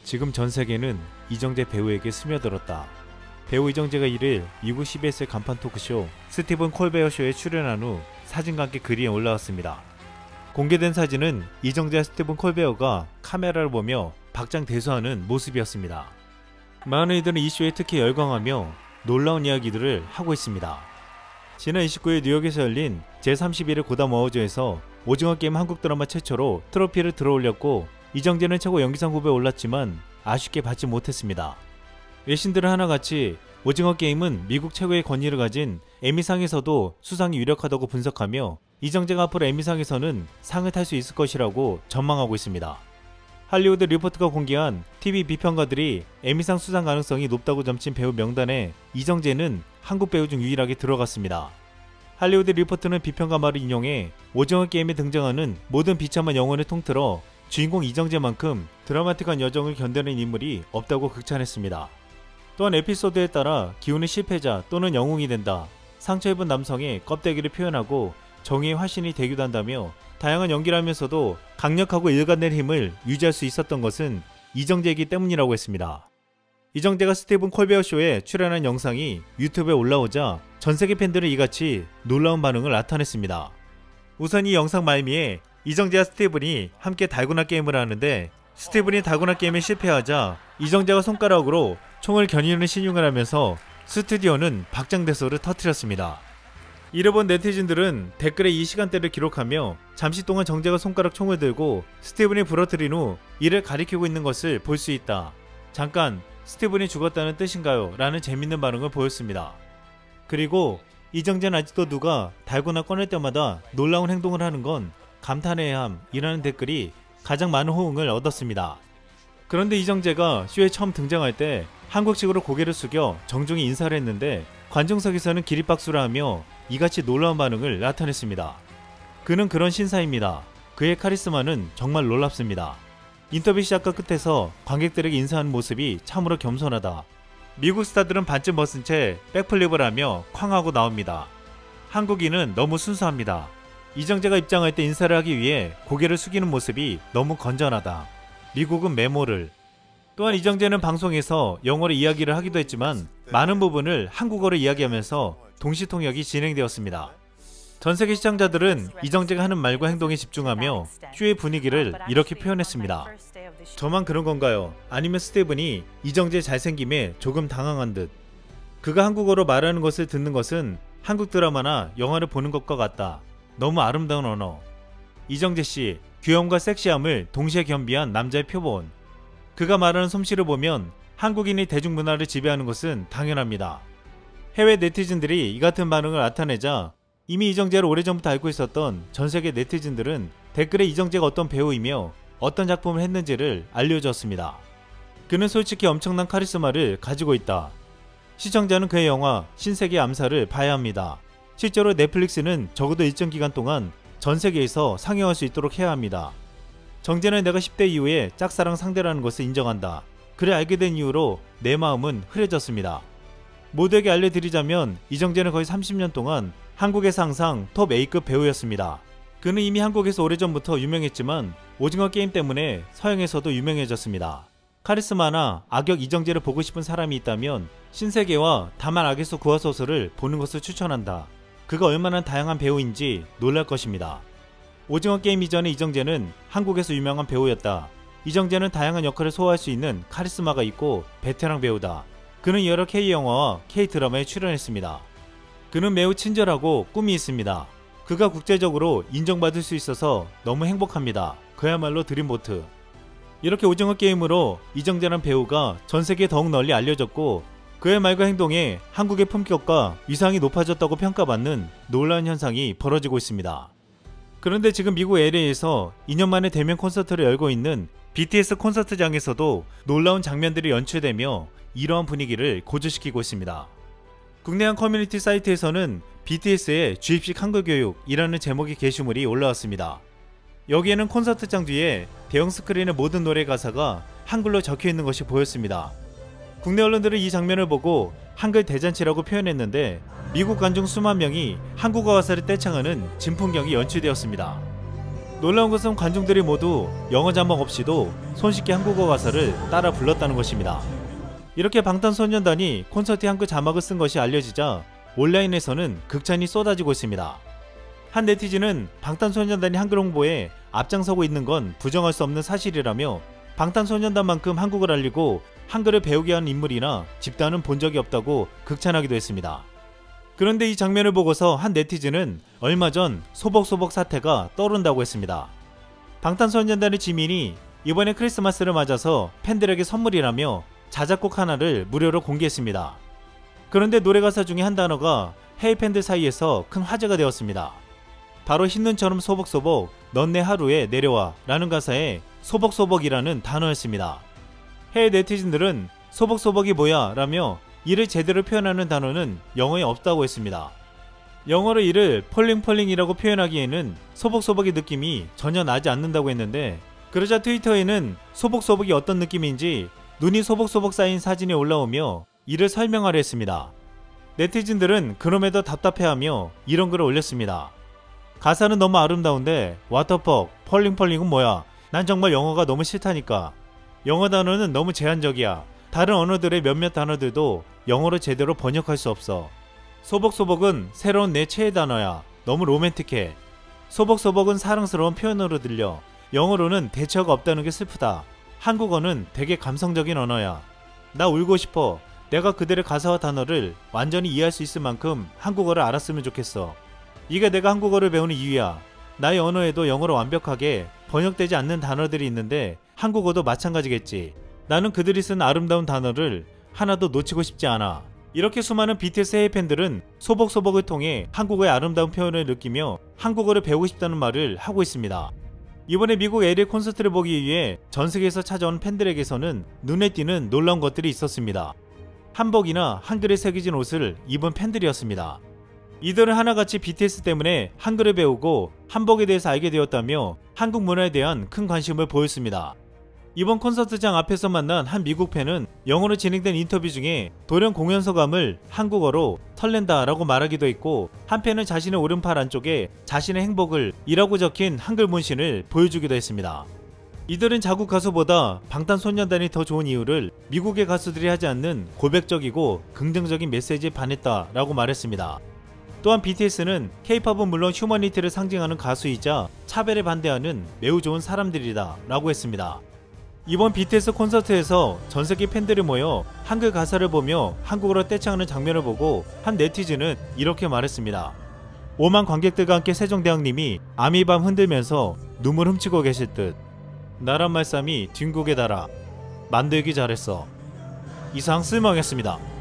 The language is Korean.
지금 전 세계는 이정재 배우에게 스며들었다. 배우 이정재가 1일 미국 CBS의 간판 토크쇼 스티븐 콜베어 쇼에 출연한 후 사진과 함께 글이 올라왔습니다. 공개된 사진은 이정재와 스티븐 콜베어가 카메라를 보며 박장대소하는 모습이었습니다. 많은 이들은 이 쇼에 특히 열광하며 놀라운 이야기들을 하고 있습니다. 지난 29일 뉴욕에서 열린 제31회 고담 어워즈에서 오징어 게임 한국 드라마 최초로 트로피를 들어올렸고, 이정재는 최고 연기상 후보에 올랐지만 아쉽게 받지 못했습니다. 외신들은 하나같이 오징어 게임은 미국 최고의 권위를 가진 에미상에서도 수상이 유력하다고 분석하며, 이정재가 앞으로 에미상에서는 상을 탈 수 있을 것이라고 전망하고 있습니다. 할리우드 리포트가 공개한 TV 비평가들이 에미상 수상 가능성이 높다고 점친 배우 명단에 이정재는 한국 배우 중 유일하게 들어갔습니다. 할리우드 리포트는 비평가 말을 인용해 오징어 게임에 등장하는 모든 비참한 영혼을 통틀어 주인공 이정재만큼 드라마틱한 여정을 견뎌낸 인물이 없다고 극찬했습니다. 또한 에피소드에 따라 기운은 실패자 또는 영웅이 된다, 상처 입은 남성의 껍데기를 표현하고 정의의 화신이 되기도 한다며, 다양한 연기를 하면서도 강력하고 일관된 힘을 유지할 수 있었던 것은 이정재이기 때문이라고 했습니다. 이정재가 스티븐 콜베어 쇼에 출연한 영상이 유튜브에 올라오자 전세계 팬들은 이같이 놀라운 반응을 나타냈습니다. 우선 이 영상 말미에 이정재와 스티븐이 함께 달고나 게임을 하는데, 스티븐이 달고나 게임에 실패하자 이정재가 손가락으로 총을 겨누는 신용을 하면서 스튜디오는 박장대소를 터뜨렸습니다. 이를 본 네티즌들은 댓글에 이 시간대를 기록하며 잠시 동안 정재가 손가락 총을 들고 스티븐이 부러뜨린 후 이를 가리키고 있는 것을 볼 수 있다. 잠깐, 스티븐이 죽었다는 뜻인가요? 라는 재밌는 반응을 보였습니다. 그리고 이정재는 아직도 누가 달고나 꺼낼 때마다 놀라운 행동을 하는 건 감탄해야 함이라는 댓글이 가장 많은 호응을 얻었습니다. 그런데 이정재가 쇼에 처음 등장할 때 한국식으로 고개를 숙여 정중히 인사를 했는데, 관중석에서는 기립박수를 하며 이같이 놀라운 반응을 나타냈습니다. 그는 그런 신사입니다. 그의 카리스마는 정말 놀랍습니다. 인터뷰 시작과 끝에서 관객들에게 인사하는 모습이 참으로 겸손하다. 미국 스타들은 반쯤 벗은 채 백플립을 하며 쾅하고 나옵니다. 한국인은 너무 순수합니다. 이정재가 입장할 때 인사를 하기 위해 고개를 숙이는 모습이 너무 건전하다. 미국은 메모를. 또한 이정재는 방송에서 영어로 이야기를 하기도 했지만 많은 부분을 한국어로 이야기하면서 동시통역이 진행되었습니다. 전세계 시청자들은 이정재가 하는 말과 행동에 집중하며 쇼의 분위기를 이렇게 표현했습니다. 저만 그런 건가요? 아니면 스티븐이 이정재의 잘생김에 조금 당황한 듯. 그가 한국어로 말하는 것을 듣는 것은 한국 드라마나 영화를 보는 것과 같다. 너무 아름다운 언어. 이정재씨, 귀여움과 섹시함을 동시에 겸비한 남자의 표본. 그가 말하는 솜씨를 보면 한국인이 대중문화를 지배하는 것은 당연합니다. 해외 네티즌들이 이 같은 반응을 나타내자 이미 이정재를 오래전부터 알고 있었던 전세계 네티즌들은 댓글에 이정재가 어떤 배우이며 어떤 작품을 했는지를 알려주었습니다. 그는 솔직히 엄청난 카리스마를 가지고 있다. 시청자는 그의 영화 신세계 암살을 봐야 합니다. 실제로 넷플릭스는 적어도 일정 기간 동안 전세계에서 상영할 수 있도록 해야 합니다. 정재는 내가 10대 이후에 짝사랑 상대라는 것을 인정한다. 그래 알게 된 이후로 내 마음은 흐려졌습니다. 모두에게 알려드리자면 이정재는 거의 30년 동안 한국에서 항상 톱 A급 배우였습니다. 그는 이미 한국에서 오래전부터 유명했지만 오징어 게임 때문에 서양에서도 유명해졌습니다. 카리스마나 악역 이정재를 보고 싶은 사람이 있다면 신세계와 다만 악에서 구하소서를 보는 것을 추천한다. 그가 얼마나 다양한 배우인지 놀랄 것입니다. 오징어 게임 이전의 이정재는 한국에서 유명한 배우였다. 이정재는 다양한 역할을 소화할 수 있는 카리스마가 있고 베테랑 배우다. 그는 여러 K영화와 K드라마에 출연했습니다. 그는 매우 친절하고 꿈이 있습니다. 그가 국제적으로 인정받을 수 있어서 너무 행복합니다. 그야말로 드림보트. 이렇게 오징어 게임으로 이정재란 배우가 전세계에 더욱 널리 알려졌고, 그의 말과 행동에 한국의 품격과 위상이 높아졌다고 평가받는 놀라운 현상이 벌어지고 있습니다. 그런데 지금 미국 LA에서 2년 만에 대면 콘서트를 열고 있는 BTS 콘서트장에서도 놀라운 장면들이 연출되며 이러한 분위기를 고조시키고 있습니다. 국내 한 커뮤니티 사이트에서는 BTS의 주입식 한글 교육이라는 제목의 게시물이 올라왔습니다. 여기에는 콘서트장 뒤에 대형 스크린의 모든 노래 가사가 한글로 적혀 있는 것이 보였습니다. 국내 언론들은 이 장면을 보고 한글 대잔치라고 표현했는데, 미국 관중 수만 명이 한국어 가사를 떼창하는 진풍경이 연출되었습니다. 놀라운 것은 관중들이 모두 영어 자막 없이도 손쉽게 한국어 가사를 따라 불렀다는 것입니다. 이렇게 방탄소년단이 콘서트에 한글 자막을 쓴 것이 알려지자 온라인에서는 극찬이 쏟아지고 있습니다. 한 네티즌은 방탄소년단이 한글 홍보에 앞장서고 있는 건 부정할 수 없는 사실이라며 방탄소년단만큼 한국을 알리고 한글을 배우게 한 인물이나 집단은 본 적이 없다고 극찬하기도 했습니다. 그런데 이 장면을 보고서 한 네티즌은 얼마 전 소복소복 사태가 떠오른다고 했습니다. 방탄소년단의 지민이 이번에 크리스마스를 맞아서 팬들에게 선물이라며 자작곡 하나를 무료로 공개했습니다. 그런데 노래 가사 중에 한 단어가 해외 팬들 사이에서 큰 화제가 되었습니다. 바로 흰눈처럼 소복소복 넌 내 하루에 내려와 라는 가사에 소복소복이라는 단어였습니다. 해외 네티즌들은 소복소복이 뭐야 라며 이를 제대로 표현하는 단어는 영어에 없다고 했습니다. 영어로 이를 폴링폴링이라고 표현하기에는 소복소복의 느낌이 전혀 나지 않는다고 했는데, 그러자 트위터에는 소복소복이 어떤 느낌인지 눈이 소복소복 쌓인 사진이 올라오며 이를 설명하려 했습니다. 네티즌들은 그럼에도 답답해하며 이런 글을 올렸습니다. 가사는 너무 아름다운데 와터퍽 펄링펄링은 뭐야? 난 정말 영어가 너무 싫다니까. 영어 단어는 너무 제한적이야. 다른 언어들의 몇몇 단어들도 영어로 제대로 번역할 수 없어. 소복소복은 새로운 내 최애 단어야. 너무 로맨틱해. 소복소복은 사랑스러운 표현으로 들려. 영어로는 대처가 없다는 게 슬프다. 한국어는 되게 감성적인 언어야. 나 울고 싶어. 내가 그들의 가사와 단어를 완전히 이해할 수 있을 만큼 한국어를 알았으면 좋겠어. 이게 내가 한국어를 배우는 이유야. 나의 언어에도 영어로 완벽하게 번역되지 않는 단어들이 있는데 한국어도 마찬가지겠지. 나는 그들이 쓴 아름다운 단어를 하나도 놓치고 싶지 않아. 이렇게 수많은 BTS 해외 팬들은 소복소복을 통해 한국어의 아름다운 표현을 느끼며 한국어를 배우고 싶다는 말을 하고 있습니다. 이번에 미국 LA 콘서트를 보기 위해 전 세계에서 찾아온 팬들에게서는 눈에 띄는 놀라운 것들이 있었습니다. 한복이나 한글에 새겨진 옷을 입은 팬들이었습니다. 이들은 하나같이 BTS 때문에 한글을 배우고 한복에 대해서 알게 되었다며 한국 문화에 대한 큰 관심을 보였습니다. 이번 콘서트장 앞에서 만난 한 미국 팬은 영어로 진행된 인터뷰 중에 돌연 공연 소감을 한국어로 설렌다 라고 말하기도 했고, 한 팬은 자신의 오른팔 안쪽에 자신의 행복을 이라고 적힌 한글 문신을 보여주기도 했습니다. 이들은 자국 가수보다 방탄소년단이 더 좋은 이유를 미국의 가수들이 하지 않는 고백적이고 긍정적인 메시지에 반했다 라고 말했습니다. 또한 BTS는 K-POP은 물론 휴머니티를 상징하는 가수이자 차별에 반대하는 매우 좋은 사람들이다 라고 했습니다. 이번 BTS 콘서트에서 전세계 팬들이 모여 한글 가사를 보며 한국어로 떼창하는 장면을 보고 한 네티즌은 이렇게 말했습니다. 5만 관객들과 함께 세종대왕님이 아미밤 흔들면서 눈물 훔치고 계실 듯. 나란 말씀이 뒷국에 달아. 만들기 잘했어. 이상 쓸모하겠습니다.